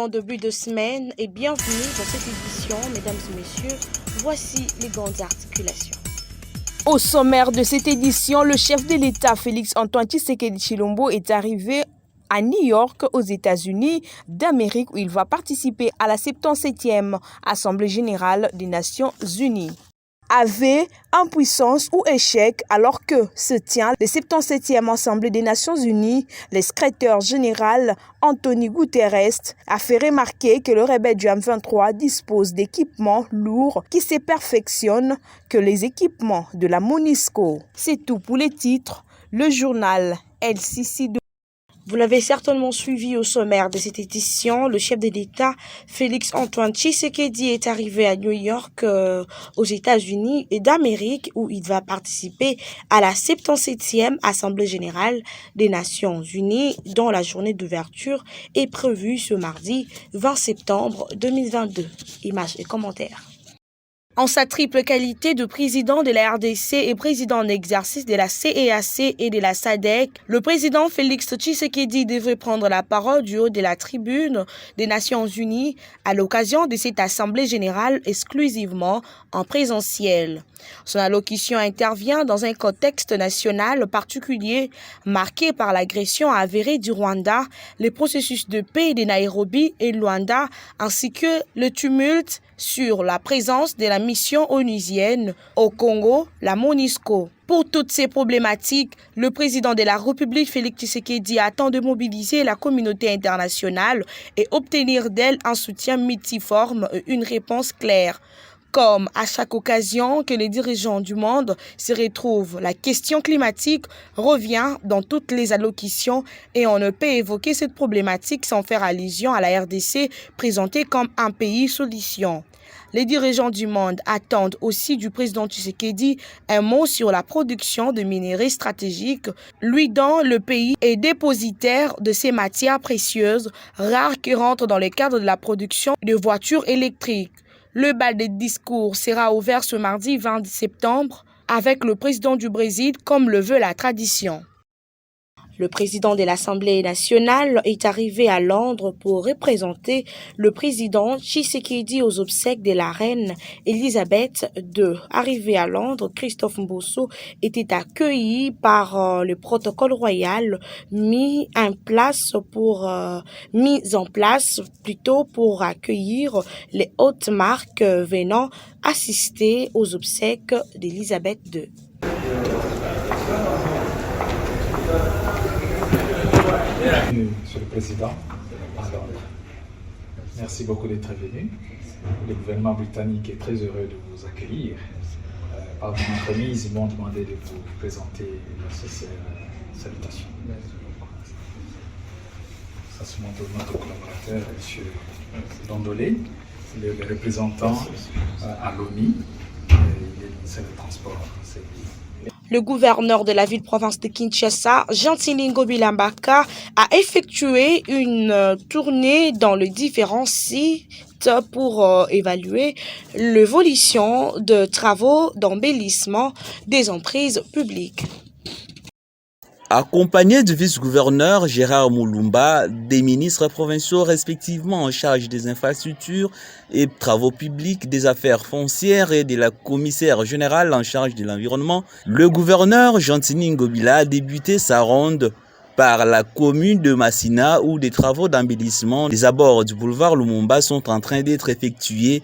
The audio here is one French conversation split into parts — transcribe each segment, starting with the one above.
bon début de semaine et bienvenue dans cette édition, mesdames et messieurs. Voici les grandes articulations. Au sommaire de cette édition, le chef de l'État, Félix-Antoine Tshisekedi Tshilombo, est arrivé à New York, aux États-Unis d'Amérique, où il va participer à la 77e Assemblée générale des Nations unies. Avait impuissance ou échec alors que se tient la 77e Assemblée des Nations unies, le secrétaire général Antonio Guterres a fait remarquer que le rebelle du M23 dispose d'équipements lourds qui se perfectionnent que les équipements de la MONUSCO. C'est tout pour les titres. Le journal LCC. Vous l'avez certainement suivi au sommaire de cette édition. Le chef de l'État, Félix-Antoine Tshisekedi, est arrivé à New York, aux États-Unis d'Amérique, où il va participer à la 77e Assemblée générale des Nations unies, dont la journée d'ouverture est prévue ce mardi 20 septembre 2022. Images et commentaires. En sa triple qualité de président de la RDC et président en exercice de la CEAC et de la SADC, le président Félix Tshisekedi devrait prendre la parole du haut de la tribune des Nations unies à l'occasion de cette assemblée générale exclusivement en présentiel. Son allocution intervient dans un contexte national particulier marqué par l'agression avérée du Rwanda, les processus de paix de Nairobi et Luanda, ainsi que le tumulte sur la présence de la mission onusienne au Congo, la MONUSCO. Pour toutes ces problématiques, le président de la République, Félix Tshisekedi, attend de mobiliser la communauté internationale et obtenir d'elle un soutien multiforme et une réponse claire. Comme à chaque occasion que les dirigeants du monde se retrouvent, la question climatique revient dans toutes les allocutions et on ne peut évoquer cette problématique sans faire allusion à la RDC présentée comme un pays solution. Les dirigeants du monde attendent aussi du président Tshisekedi un mot sur la production de minerais stratégiques, lui dont le pays est dépositaire de ces matières précieuses rares qui rentrent dans le cadre de la production de voitures électriques. Le bal des discours sera ouvert ce mardi 20 septembre avec le président du Brésil comme le veut la tradition. Le président de l'Assemblée nationale est arrivé à Londres pour représenter le président Tshisekedi aux obsèques de la reine Elisabeth II. Arrivé à Londres, Christophe Mbosso était accueilli par le protocole royal mis en place pour accueillir les hautes marques venant assister aux obsèques d'Elisabeth II. Monsieur le Président, alors, merci beaucoup d'être venu. Le gouvernement britannique est très heureux de vous accueillir. Par mon entremise, ils m'ont demandé de vous présenter la salutation. Ça, c'est notre collaborateur, M. Dondolé, le représentant à l'ONU, il est le ministère des Transports. Le gouverneur de la ville-province de Kinshasa, Gentili Ngobila Mbaka, a effectué une tournée dans les différents sites pour évaluer l'évolution de travaux d'embellissement des emprises publiques. Accompagné du vice-gouverneur Gérard Moulumba, des ministres provinciaux respectivement en charge des infrastructures et travaux publics, des affaires foncières et de la commissaire générale en charge de l'environnement, le gouverneur Gentili Ngobila a débuté sa ronde par la commune de Massina où des travaux d'embellissement des abords du boulevard Lumumba sont en train d'être effectués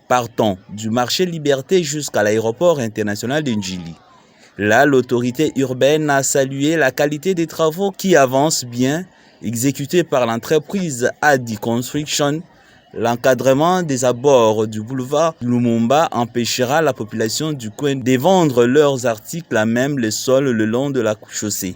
partant du marché Liberté jusqu'à l'aéroport international de Njili. Là, l'autorité urbaine a salué la qualité des travaux qui avancent bien, exécutés par l'entreprise Adi Construction. L'encadrement des abords du boulevard Lumumba empêchera la population du coin de vendre leurs articles à même le sol le long de la chaussée.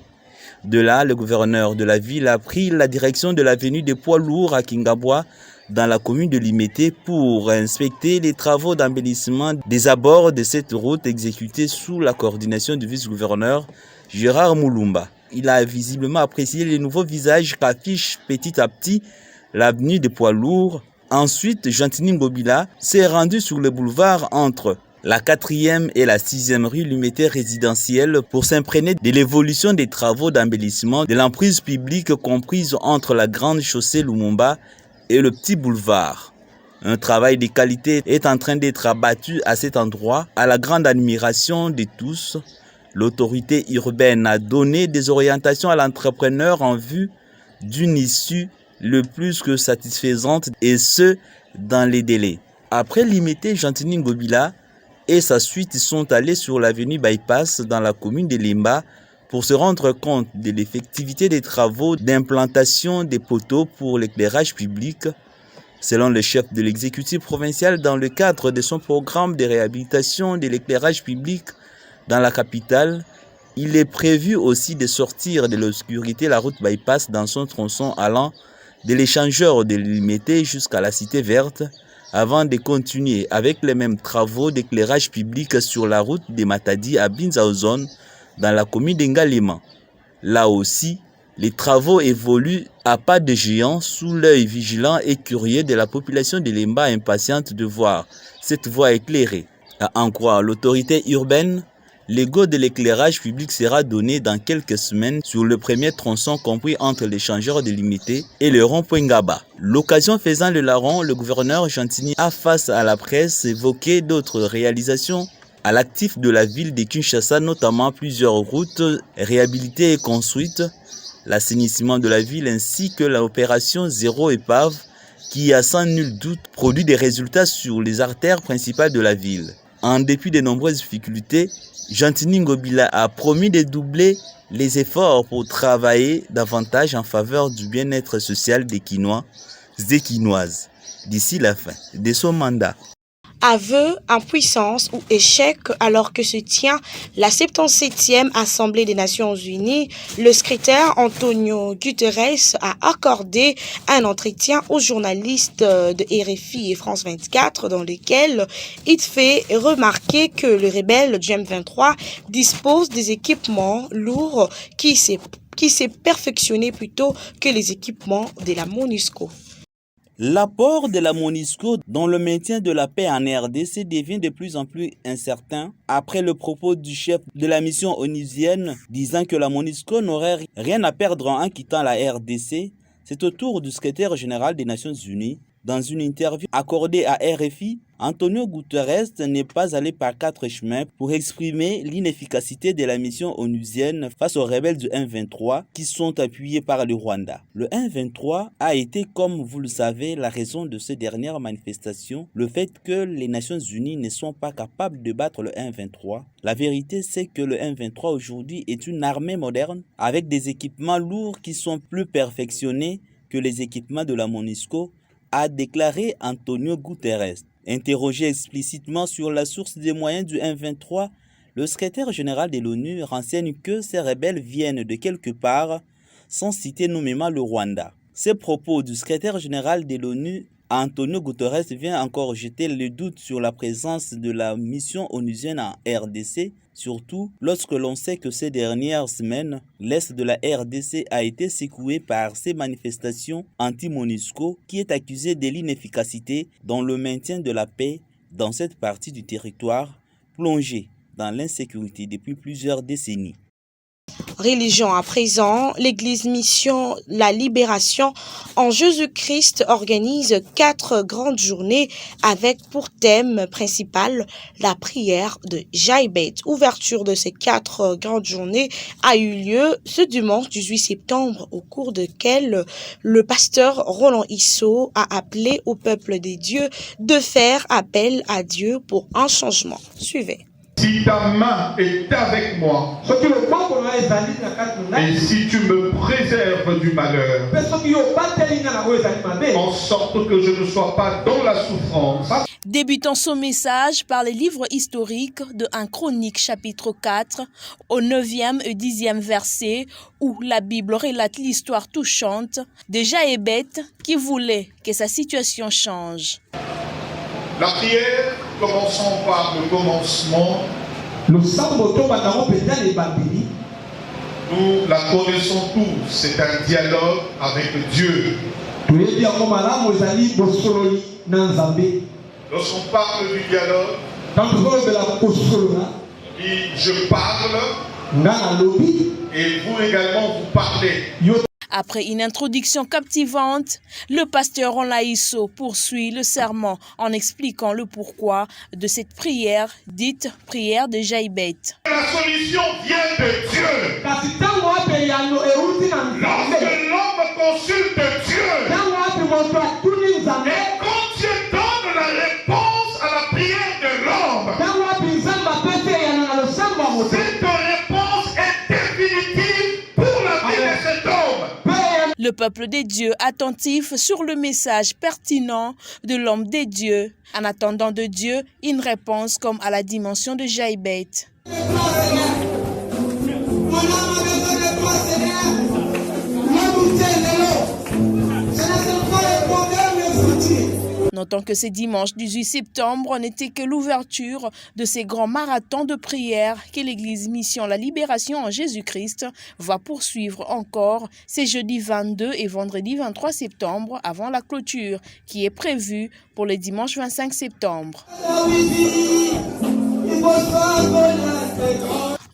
De là, le gouverneur de la ville a pris la direction de l'avenue des poids lourds à Kingabwa, dans la commune de Limete, pour inspecter les travaux d'embellissement des abords de cette route exécutés sous la coordination du vice-gouverneur Gérard Moulumba. Il a visiblement apprécié les nouveaux visages qu'affiche petit à petit l'avenue des poids lourds. Ensuite, Gentili Ngobila s'est rendu sur le boulevard entre la 4e et la 6e rue Limete résidentielle pour s'imprégner de l'évolution des travaux d'embellissement de l'emprise publique comprise entre la grande chaussée Lumumba et le petit boulevard. Un travail de qualité est en train d'être abattu à cet endroit, à la grande admiration de tous. L'autorité urbaine a donné des orientations à l'entrepreneur en vue d'une issue le plus que satisfaisante, et ce, dans les délais. Après limiter Gentini Ngobila et sa suite, ils sont allés sur l'avenue Bypass dans la commune de Limba pour se rendre compte de l'effectivité des travaux d'implantation des poteaux pour l'éclairage public. Selon le chef de l'exécutif provincial, dans le cadre de son programme de réhabilitation de l'éclairage public dans la capitale, il est prévu aussi de sortir de l'obscurité la route Bypass dans son tronçon allant de l'échangeur de Limete jusqu'à la Cité Verte, avant de continuer avec les mêmes travaux d'éclairage public sur la route de Matadi à Binzaozone dans la commune d'Ngalema. Là aussi, les travaux évoluent à pas de géant sous l'œil vigilant et curieux de la population de Limba impatiente de voir cette voie éclairée. À en croire l'autorité urbaine, le go de l'éclairage public sera donné dans quelques semaines sur le premier tronçon compris entre l'échangeur de Limité et le rond-point Ngaba. L'occasion faisant le larron, le gouverneur Gentini a face à la presse évoqué d'autres réalisations à l'actif de la ville de Kinshasa, notamment plusieurs routes réhabilitées et construites, l'assainissement de la ville ainsi que l'opération Zéro Épave qui a sans nul doute produit des résultats sur les artères principales de la ville. En dépit de nombreuses difficultés, Gentini Ngobila a promis de doubler les efforts pour travailler davantage en faveur du bien-être social des Quinois et Quinoises d'ici la fin de son mandat. Aveu, impuissance ou échec alors que se tient la 77e Assemblée des Nations Unies, le secrétaire Antonio Guterres a accordé un entretien aux journalistes de RFI et France 24 dans lequel il fait remarquer que le rebelle du M23 dispose des équipements lourds qui s'est perfectionné plutôt que les équipements de la MONUSCO. L'apport de la MONUSCO dans le maintien de la paix en RDC devient de plus en plus incertain après le propos du chef de la mission onusienne disant que la MONUSCO n'aurait rien à perdre en quittant la RDC. C'est au tour du secrétaire général des Nations Unies. Dans une interview accordée à RFI, Antonio Guterres n'est pas allé par quatre chemins pour exprimer l'inefficacité de la mission onusienne face aux rebelles du M23 qui sont appuyés par le Rwanda. Le M23 a été, comme vous le savez, la raison de ces dernières manifestations, le fait que les Nations Unies ne sont pas capables de battre le M23. La vérité, c'est que le M23 aujourd'hui est une armée moderne avec des équipements lourds qui sont plus perfectionnés que les équipements de la MONUSCO, a déclaré Antonio Guterres. Interrogé explicitement sur la source des moyens du M23, le secrétaire général de l'ONU renseigne que ces rebelles viennent de quelque part, sans citer nommément le Rwanda. Ces propos du secrétaire général de l'ONU, Antonio Guterres, vient encore jeter le doute sur la présence de la mission onusienne en RDC, surtout lorsque l'on sait que ces dernières semaines, l'Est de la RDC a été secoué par ces manifestations anti-MONUSCO qui est accusée de l'inefficacité dans le maintien de la paix dans cette partie du territoire plongée dans l'insécurité depuis plusieurs décennies. Religion à présent, l'Église Mission La Libération en Jésus-Christ organise 4 grandes journées avec pour thème principal la prière de Jaïbet. Ouverture de ces 4 grandes journées a eu lieu ce dimanche 18 septembre au cours duquel le pasteur Roland Issot a appelé au peuple des dieux de faire appel à Dieu pour un changement. Suivez. Si ta main est avec moi, et si tu me préserves du malheur, en sorte que je ne sois pas dans la souffrance. Débutant son message par les livres historiques de 1 Chronique chapitre 4 au 9e et 10e verset où la Bible relate l'histoire touchante de Jaïbet qui voulait que sa situation change. La prière, commençons par le commencement. Nous la connaissons tous, c'est un dialogue avec Dieu. Lorsqu'on parle du dialogue, je parle et vous également vous parlez. Après une introduction captivante, le pasteur Onlaïso poursuit le sermon en expliquant le pourquoi de cette prière, dite prière de Jaïbet. La solution vient de Dieu. Lorsque l'homme consulte Dieu, et quand Dieu donne la réponse à la prière de l'homme, cette réponse est définitive pour la vie de cet homme. Le peuple des dieux attentif sur le message pertinent de l'homme des dieux, en attendant de Dieu une réponse comme à la dimension de Jaïbet. Notons que ce dimanche 18 septembre n'était que l'ouverture de ces grands marathons de prière que l'Église Mission La Libération en Jésus-Christ va poursuivre encore ces jeudis 22 et vendredi 23 septembre avant la clôture qui est prévue pour le dimanche 25 septembre.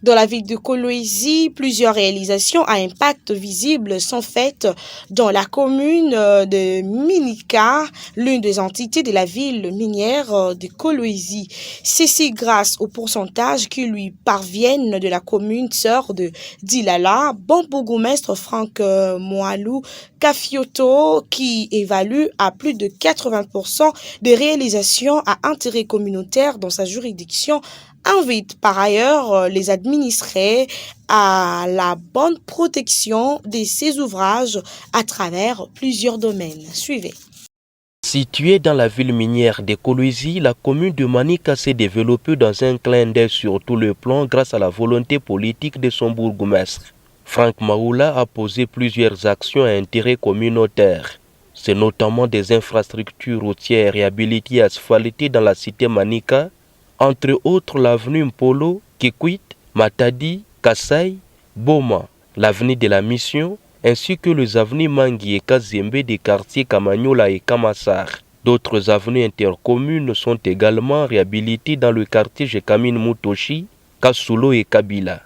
Dans la ville de Kolwezi, plusieurs réalisations à impact visible sont faites dans la commune de Minika, l'une des entités de la ville minière de Kolwezi. C'est grâce au pourcentage qui lui parviennent de la commune sœur de Dilala, bon bourgmestre Franck Moalou Kafioto, qui évalue à plus de 80% des réalisations à intérêt communautaire dans sa juridiction, invite par ailleurs les administrés à la bonne protection de ces ouvrages à travers plusieurs domaines. Suivez. Située dans la ville minière de Kolwezi, la commune de Manika s'est développée dans un clin d'œil sur tout le plan grâce à la volonté politique de son bourgmestre. Franck Maoula a posé plusieurs actions à intérêt communautaire. C'est notamment des infrastructures routières réhabilitées et asphaltées dans la cité Manika, entre autres l'avenue Mpolo, Kikwit, Matadi, Kassai, Boma, l'avenue de la Mission, ainsi que les avenues Mangui et Kazembe des quartiers Kamanyola et Kamassar. D'autres avenues intercommunes sont également réhabilitées dans le quartier Jekamine Mutoshi, Kasulo et Kabila.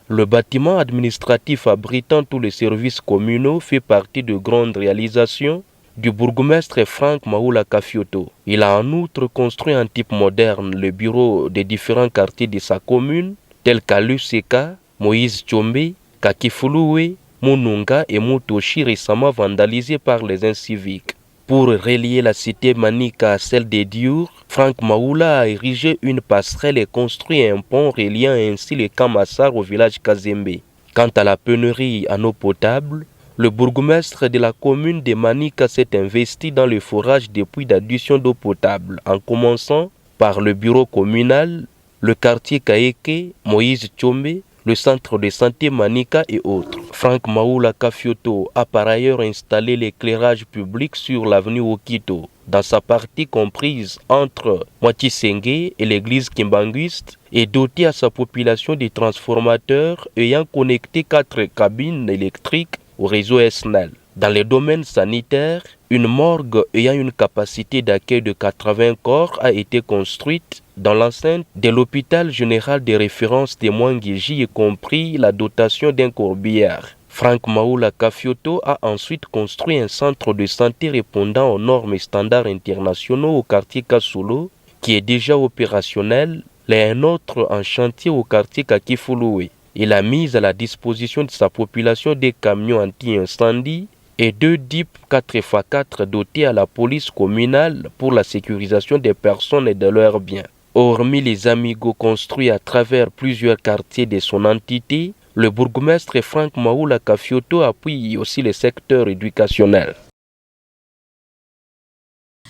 Le bâtiment administratif abritant tous les services communaux fait partie de grandes réalisations du bourgmestre Franck Maoula Kafioto. Il a en outre construit un type moderne le bureau des différents quartiers de sa commune, tels qu'Aluseka, Moïse Tchombe, Kakifuluwe, Mununga et Mutoshi, récemment vandalisés par les inciviques. Pour relier la cité Manika à celle des Diour, Franck Maoula a érigé une passerelle et construit un pont reliant ainsi les Kamassar au village Kazembe. Quant à la pénurie en eau potable, le bourgmestre de la commune de Manika s'est investi dans le forage des puits d'adduction d'eau potable, en commençant par le bureau communal, le quartier Kaeke, Moïse Tchombe, le centre de santé Manika et autres. Franck Maoula Kafioto a par ailleurs installé l'éclairage public sur l'avenue Okito, dans sa partie comprise entre Mwatisenge et l'église Kimbanguiste, et doté à sa population de transformateurs ayant connecté 4 cabines électriques au réseau SNEL. Dans les domaines sanitaires, une morgue ayant une capacité d'accueil de 80 corps a été construite dans l'enceinte de l'hôpital général de référence de Mwanguiji, y compris la dotation d'un corbillard. Franck Maoula Kafioto a ensuite construit un centre de santé répondant aux normes et standards internationaux au quartier Kasulo, qui est déjà opérationnel, et un autre en chantier au quartier Kakifuluwe. Il a mis à la disposition de sa population des camions anti-incendie et 2 DIP 4x4 dotés à la police communale pour la sécurisation des personnes et de leurs biens. Hormis les amigos construits à travers plusieurs quartiers de son entité, le bourgmestre Franck Maoula Kafioto appuie aussi les secteurs éducationnels.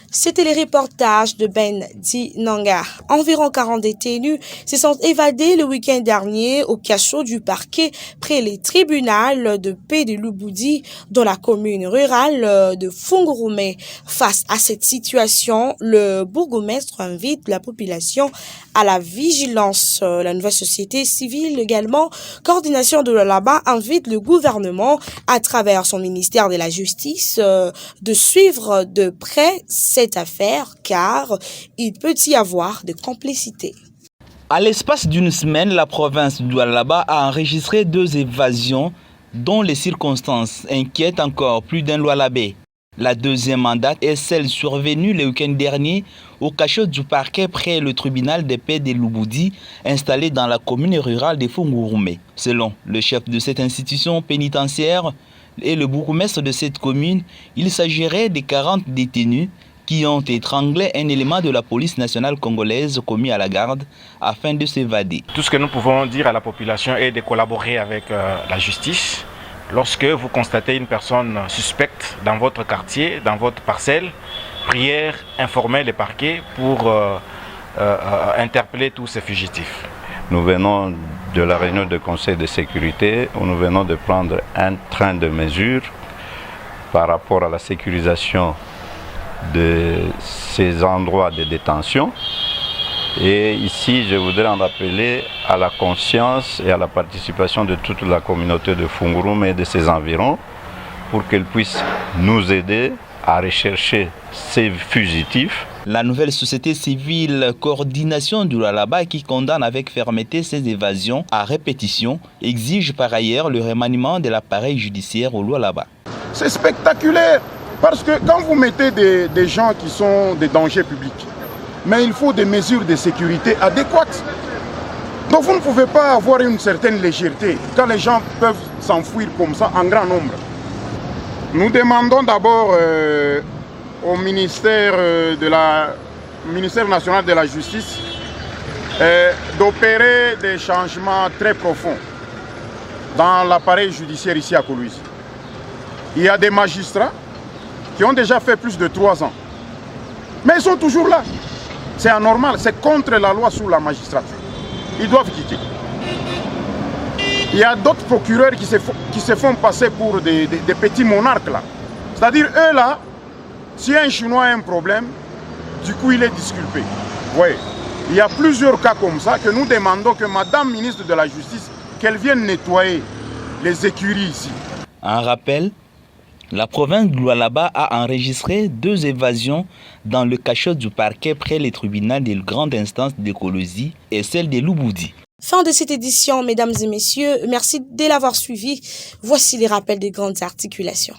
C'était les reportages de Ben Dinanga. Environ 40 détenus se sont évadés le week-end dernier au cachot du parquet près les tribunaux de paix de Luboudi dans la commune rurale de Fungurume. Face à cette situation, le bourgmestre invite la population à la vigilance. La nouvelle société civile également, coordination de l'Alaba, invite le gouvernement à travers son ministère de la Justice de suivre de près cette affaire car il peut y avoir de complicité. À l'espace d'une semaine, la province du Alaba a enregistré 2 évasions dont les circonstances inquiètent encore plus d'un Lualabé. La deuxième en date est celle survenue le week-end dernier au cachot du parquet près le tribunal de paix de Lubudi, installé dans la commune rurale de Fungurume. Selon le chef de cette institution pénitentiaire et le bourgmestre de cette commune, il s'agirait de 40 détenus qui ont étranglé un élément de la police nationale congolaise commis à la garde afin de s'évader. Tout ce que nous pouvons dire à la population est de collaborer avec la justice. Lorsque vous constatez une personne suspecte dans votre quartier, dans votre parcelle, prière, informer les parquets pour interpeller tous ces fugitifs. Nous venons de la réunion du Conseil de sécurité où nous venons de prendre un train de mesures par rapport à la sécurisation de ces endroits de détention. Et ici, je voudrais en appeler à la conscience et à la participation de toute la communauté de Fungurume et de ses environs pour qu'elle puisse nous aider à rechercher ces fugitifs. La nouvelle société civile Coordination du Lualaba, qui condamne avec fermeté ces évasions à répétition, exige par ailleurs le remaniement de l'appareil judiciaire au Lualaba. C'est spectaculaire parce que quand vous mettez des gens qui sont des dangers publics, mais il faut des mesures de sécurité adéquates. Donc vous ne pouvez pas avoir une certaine légèreté quand les gens peuvent s'enfuir comme ça en grand nombre. Nous demandons d'abord au ministère national de la justice d'opérer des changements très profonds dans l'appareil judiciaire ici à Kolwezi. Il y a des magistrats qui ont déjà fait plus de 3 ans, mais ils sont toujours là. C'est anormal, c'est contre la loi sur la magistrature. Ils doivent quitter. Il y a d'autres procureurs qui se font passer pour des petits monarques là. C'est-à-dire eux là, si un Chinois a un problème, du coup il est disculpé. Oui. Il y a plusieurs cas comme ça que nous demandons que Madame ministre de la Justice, qu'elle vienne nettoyer les écuries ici. En rappel, la province de Lualaba a enregistré 2 évasions dans le cachot du parquet près les tribunaux de grande instance de Kolwezi et celle de Lubudi. Fin de cette édition, mesdames et messieurs. Merci de l'avoir suivi. Voici les rappels des grandes articulations.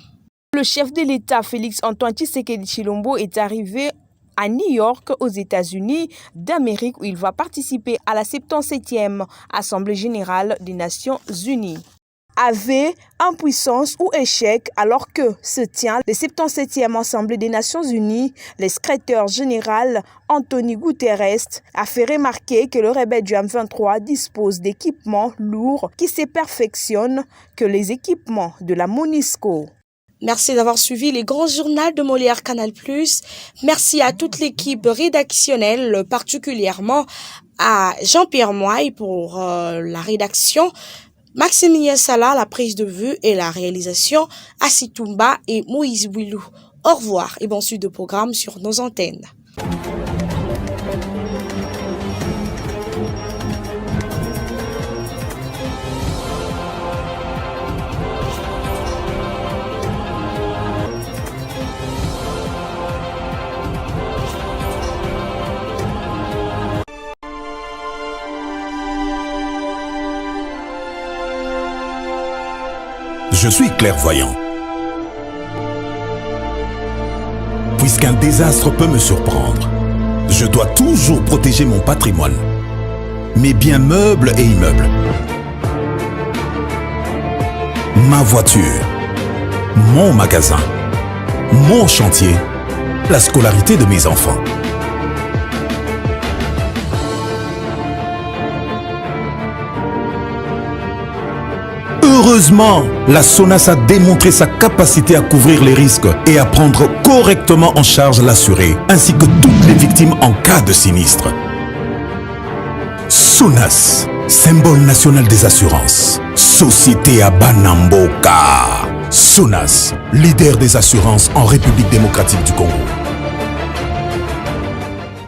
Le chef de l'État, Félix Antoine Tshisekedi Tshilombo, est arrivé à New York, aux États-Unis d'Amérique, où il va participer à la 77e Assemblée générale des Nations unies. Avait impuissance ou échec alors que se tient la 77e Assemblée des Nations Unies, le secrétaire général Anthony Guterres a fait remarquer que le rebelle du M23 dispose d'équipements lourds qui se perfectionnent que les équipements de la MONUSCO. Merci d'avoir suivi les grands journaux de Molière Canal+. Merci à toute l'équipe rédactionnelle, particulièrement à Jean-Pierre Moy pour la rédaction, Maximilien Salah, la prise de vue et la réalisation, Asitumba et Moïse Bouilou. Au revoir et bon suite de programme sur nos antennes. Je suis clairvoyant. Puisqu'un désastre peut me surprendre, je dois toujours protéger mon patrimoine, mes biens meubles et immeubles, ma voiture, mon magasin, mon chantier, la scolarité de mes enfants. Heureusement, la SONAS a démontré sa capacité à couvrir les risques et à prendre correctement en charge l'assuré, ainsi que toutes les victimes en cas de sinistre. SONAS, symbole national des assurances. Société à Banamboka. SONAS, leader des assurances en République démocratique du Congo.